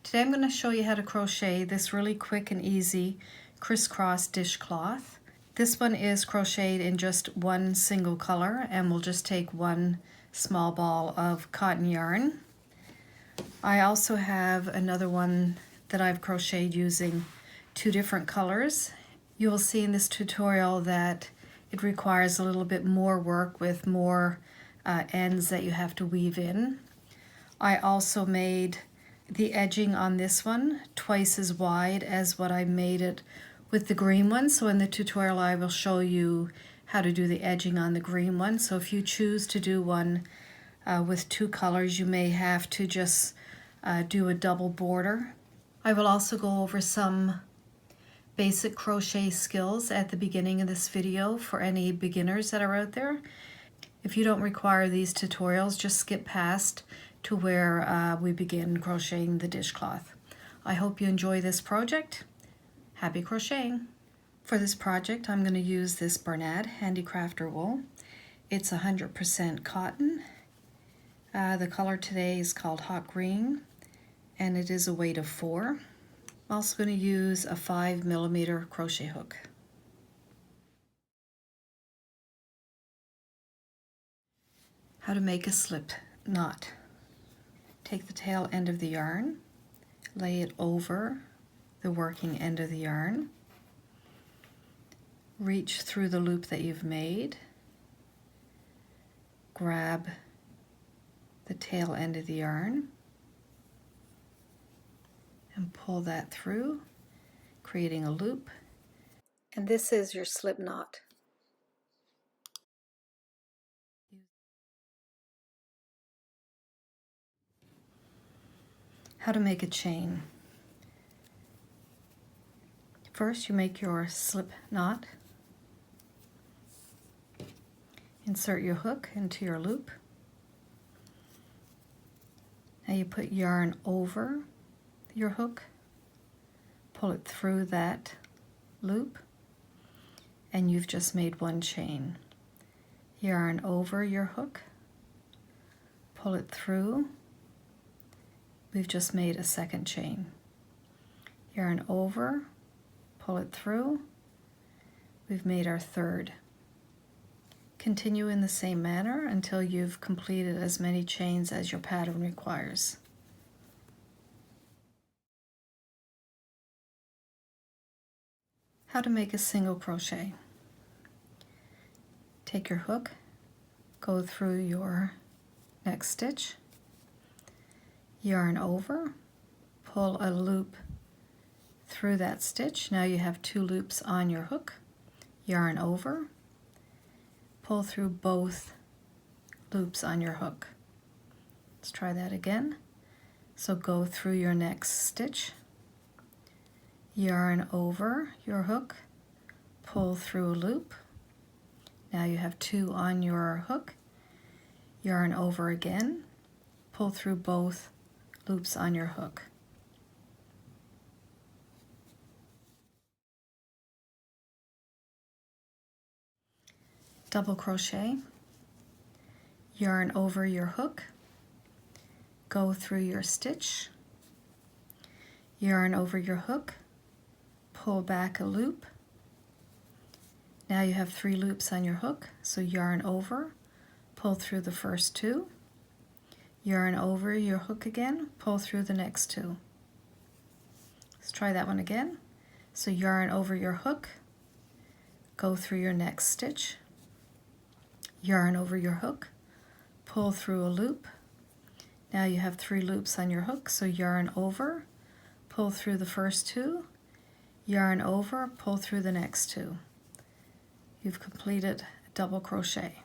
Today I'm going to show you how to crochet this really quick and easy crisscross dishcloth. This one is crocheted in just one single color, and we'll just take one small ball of cotton yarn. I also have another one that I've crocheted using two different colors. You will see in this tutorial that it requires a little bit more work with more ends that you have to weave in. I also made the edging on this one twice as wide as what I made it with the green one. So in the tutorial I will show you how to do the edging on the green one. So if you choose to do one with two colors, you may have to just do a double border. I will also go over some basic crochet skills at the beginning of this video for any beginners that are out there. If you don't require these tutorials, just skip past to where we begin crocheting the dishcloth. I hope you enjoy this project. Happy crocheting! For this project I'm going to use this Bernat Handicrafter wool. It's 100% cotton. The color today is called hot green and it is a weight of 4. I'm also going to use a 5mm crochet hook. How to make a slip knot. Take the tail end of the yarn, lay it over the working end of the yarn, reach through the loop that you've made, grab the tail end of the yarn, and pull that through, creating a loop. And this is your slip knot. How to make a chain. First you make your slip knot. Insert your hook into your loop. Now you put yarn over your hook, pull it through that loop, and you've just made one chain. Yarn over your hook, pull it through, we've just made a second chain. Yarn over, pull it through, we've made our third. Continue in the same manner until you've completed as many chains as your pattern requires. How to make a single crochet. Take your hook, go through your next stitch, yarn over, pull a loop through that stitch. Now you have 2 loops on your hook, yarn over, pull through both loops on your hook. Let's try that again. So go through your next stitch, yarn over your hook, pull through a loop. Now you have 2 on your hook, yarn over again, pull through both loops on your hook. Double crochet, yarn over your hook, go through your stitch, yarn over your hook, pull back a loop. Now you have 3 loops on your hook, so yarn over, pull through the first 2, yarn over your hook again, pull through the next 2. Let's try that one again. So yarn over your hook, go through your next stitch, yarn over your hook, pull through a loop. Now you have 3 loops on your hook, so yarn over, pull through the first 2, yarn over, pull through the next 2. You've completed a double crochet.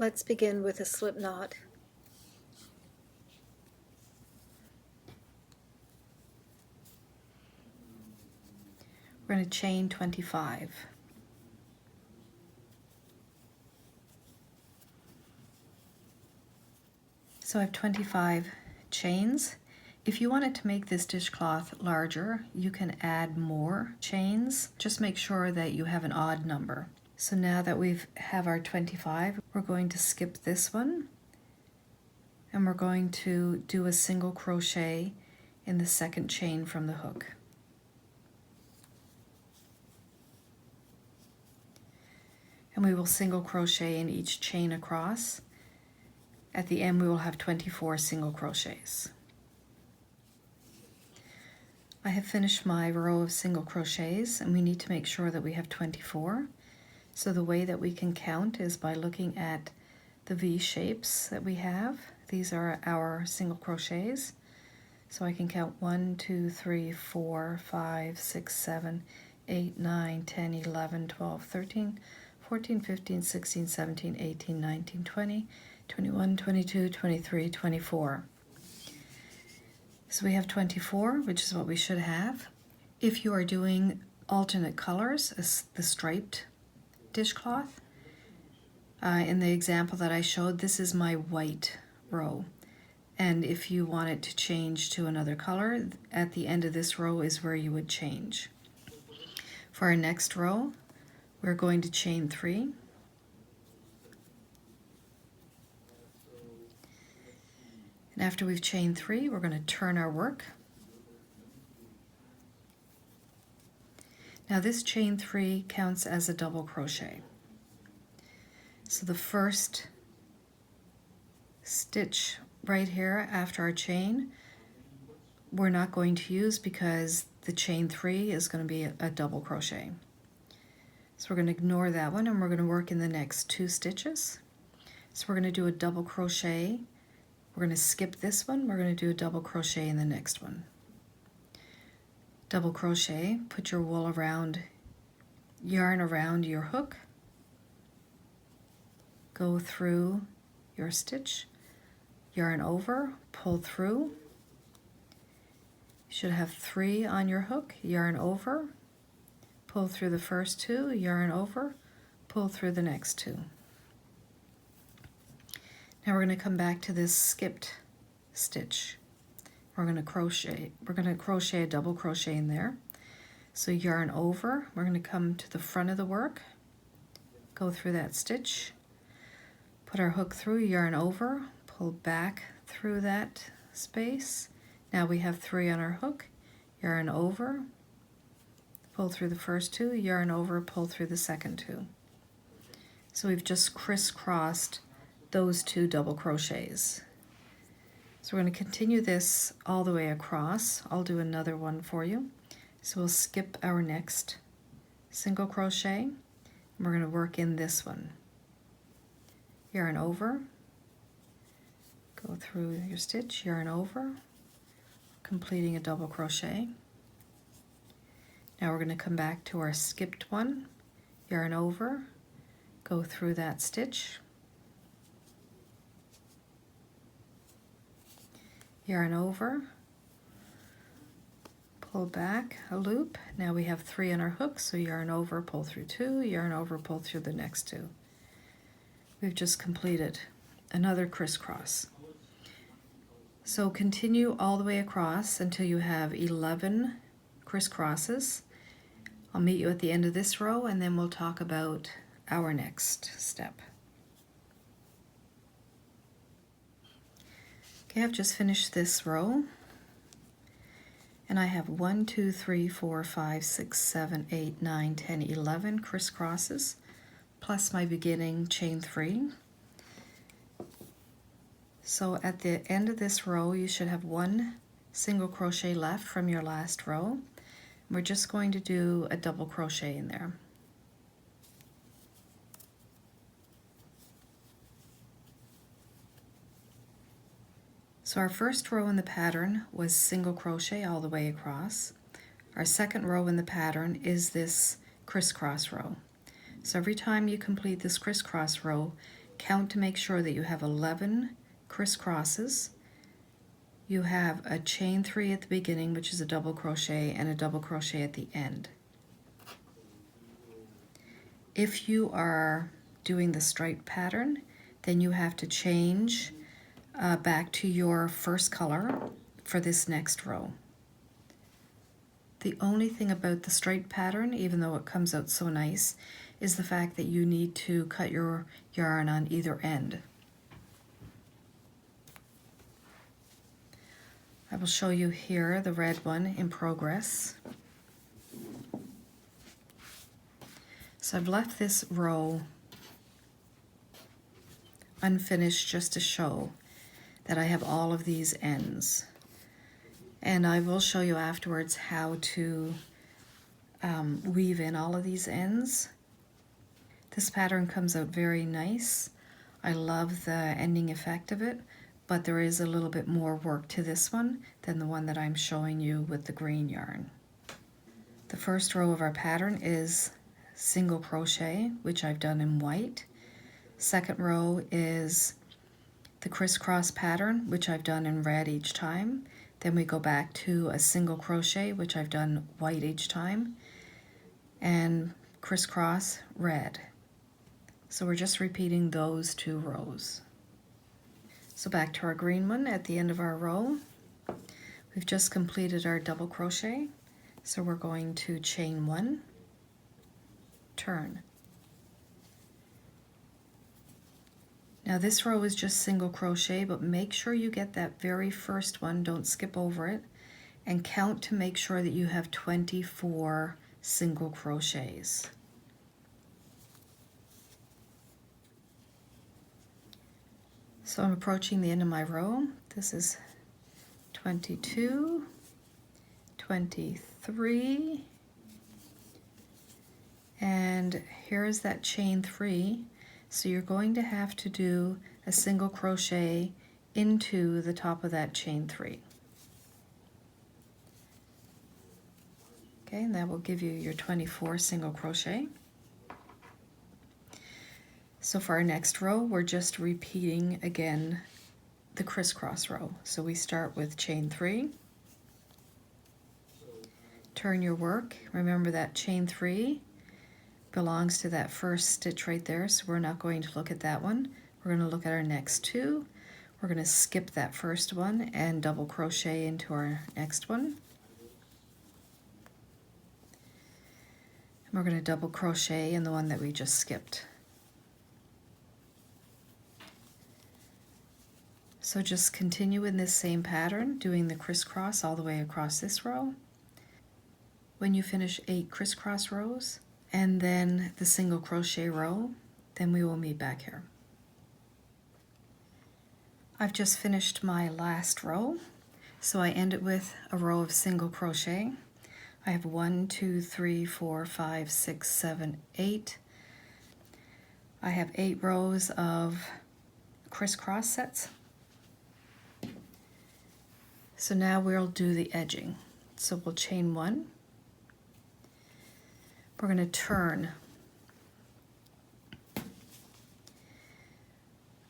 Let's begin with a slip knot. We're going to chain 25. So I have 25 chains. If you wanted to make this dishcloth larger, you can add more chains. Just make sure that you have an odd number. So now that we have our 25, we're going to skip this one, and we're going to do a single crochet in the second chain from the hook. And we will single crochet in each chain across. At the end we will have 24 single crochets. I have finished my row of single crochets, and we need to make sure that we have 24. So the way that we can count is by looking at the V shapes that we have. These are our single crochets. So I can count 1, 2, 3, 4, 5, 6, 7, 8, 9, 10, 11, 12, 13, 14, 15, 16, 17, 18, 19, 20, 21, 22, 23, 24. So we have 24, which is what we should have. If you are doing alternate colors, the striped dishcloth, in the example that I showed, this is my white row. And if you want it to change to another color, at the end of this row is where you would change. For our next row, we're going to chain 3. And after we've chained 3, we're going to turn our work. Now this chain 3 counts as a double crochet. So the first stitch right here after our chain, we're not going to use because the chain 3 is going to be a double crochet. So we're going to ignore that one, and we're going to work in the next 2 stitches. So we're going to do a double crochet. We're going to skip this one. We're going to do a double crochet in the next one. Double crochet, put your wool around, yarn around your hook, go through your stitch, yarn over, pull through. You should have 3 on your hook, yarn over, pull through the first 2, yarn over, pull through the next 2. Now we're going to come back to this skipped stitch. We're going to crochet a double crochet in there. So yarn over, we're going to come to the front of the work, go through that stitch, put our hook through, yarn over, pull back through that space. Now we have 3 on our hook, yarn over, pull through the first 2, yarn over, pull through the second 2. So we've just crisscrossed those 2 double crochets. So we're going to continue this all the way across. I'll do another one for you. So we'll skip our next single crochet, and we're going to work in this one. Yarn over, go through your stitch, yarn over, completing a double crochet. Now we're going to come back to our skipped one, yarn over, go through that stitch, yarn over, pull back a loop. Now we have 3 on our hook, so yarn over, pull through 2, yarn over, pull through the next 2. We've just completed another crisscross. So continue all the way across until you have 11 crisscrosses. I'll meet you at the end of this row, and then we'll talk about our next step. Okay, I've just finished this row, and I have 1, 2, 3, 4, 5, 6, 7, 8, 9, 10, 11 crisscrosses, plus my beginning chain 3. So at the end of this row, you should have 1 single crochet left from your last row. We're just going to do a double crochet in there. So our first row in the pattern was single crochet all the way across. Our second row in the pattern is this crisscross row. So every time you complete this crisscross row, count to make sure that you have 11 crisscrosses. You have a chain 3 at the beginning, which is a double crochet, and a double crochet at the end. If you are doing the striped pattern, then you have to change back to your first color for this next row. The only thing about the striped pattern, even though it comes out so nice, is the fact that you need to cut your yarn on either end. I will show you here the red one in progress. So I've left this row unfinished just to show that I have all of these ends. And I will show you afterwards how to weave in all of these ends. This pattern comes out very nice. I love the ending effect of it, but there is a little bit more work to this one than the one that I'm showing you with the green yarn. The first row of our pattern is single crochet, which I've done in white. Second row is the crisscross pattern, which I've done in red each time. Then we go back to a single crochet, which I've done white each time, and crisscross red. So we're just repeating those 2 rows. So back to our green one at the end of our row. We've just completed our double crochet. So we're going to chain 1, turn. Now this row is just single crochet, but make sure you get that very first one, don't skip over it, and count to make sure that you have 24 single crochets. So I'm approaching the end of my row. This is 22, 23, and here is that chain 3. So you're going to have to do a single crochet into the top of that chain 3. Okay, and that will give you your 24 single crochet. So for our next row, we're just repeating again the crisscross row. So we start with chain 3, turn your work. Remember that chain 3 belongs to that first stitch right there, so we're not going to look at that one. We're going to look at our next 2. We're going to skip that first one and double crochet into our next one. And we're going to double crochet in the one that we just skipped. So just continue in this same pattern, doing the crisscross all the way across this row. When you finish 8 crisscross rows, and then the single crochet row, then we will meet back here. I've just finished my last row, so I end it with a row of single crochet. I have 1, 2, 3, 4, 5, 6, 7, 8. I have 8 rows of crisscross sets. So now we'll do the edging. So we'll chain 1. We're going to turn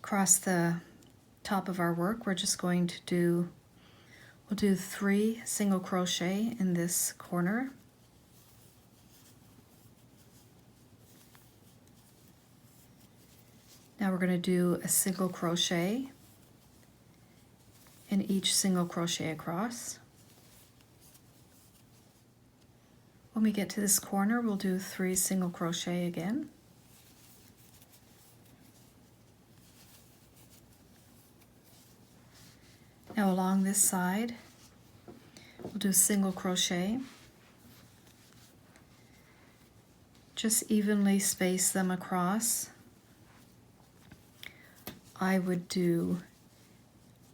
across the top of our work. We're just going to do, we'll do 3 single crochet in this corner. Now we're going to do a single crochet in each single crochet across. When we get to this corner, we'll do 3 single crochet again. Now along this side, we'll do single crochet. Just evenly space them across. I would do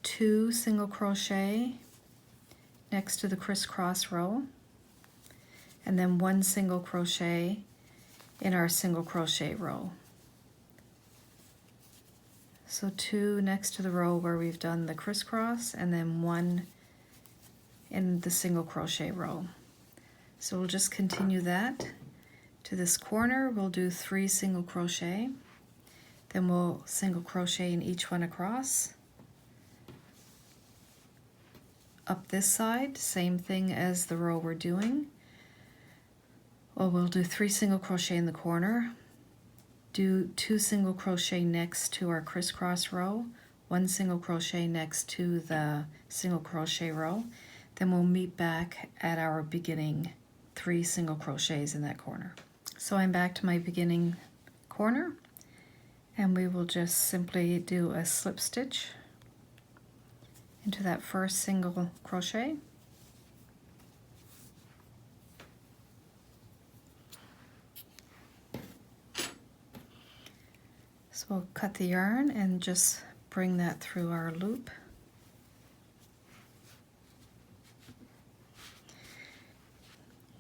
2 single crochet next to the crisscross row, and then 1 single crochet in our single crochet row. So 2 next to the row where we've done the crisscross, and then 1 in the single crochet row. So we'll just continue that to this corner. We'll do 3 single crochet, then we'll single crochet in each one across. Up this side, same thing as the row we're doing. Well, we'll do 3 single crochet in the corner, do 2 single crochet next to our crisscross row, 1 single crochet next to the single crochet row, then we'll meet back at our beginning 3 single crochets in that corner. So I'm back to my beginning corner, and we will just simply do a slip stitch into that first single crochet. So we'll cut the yarn and just bring that through our loop.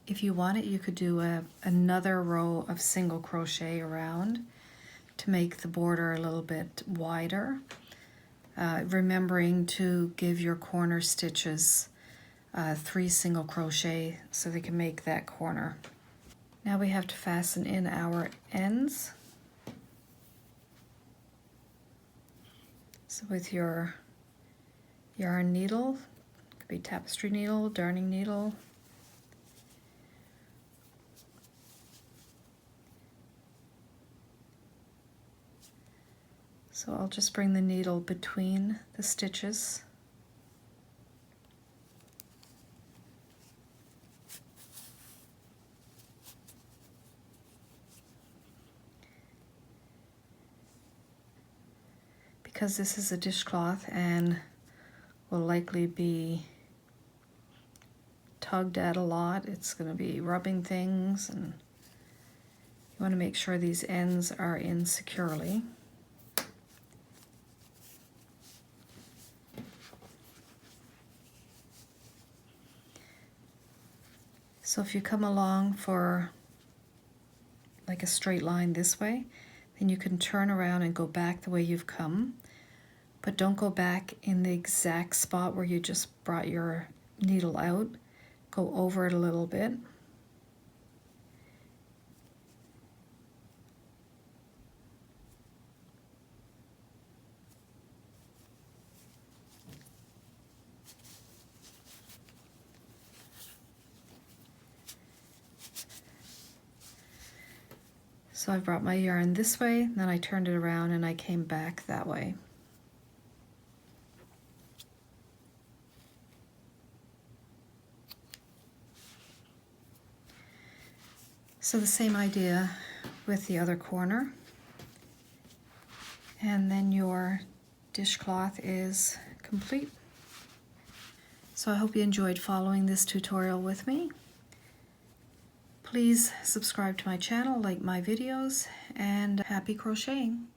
If you want it, you could do another row of single crochet around to make the border a little bit wider, remembering to give your corner stitches 3 single crochet so they can make that corner. Now we have to fasten in our ends. So with your yarn needle, it could be tapestry needle, darning needle, so I'll just bring the needle between the stitches. Because this is a dishcloth and will likely be tugged at a lot, it's going to be rubbing things, and you want to make sure these ends are in securely. So if you come along for like a straight line this way, then you can turn around and go back the way you've come, but don't go back in the exact spot where you just brought your needle out. Go over it a little bit. So I brought my yarn this way, then I turned it around and I came back that way. So the same idea with the other corner. And then your dishcloth is complete. So I hope you enjoyed following this tutorial with me. Please subscribe to my channel, like my videos, and happy crocheting!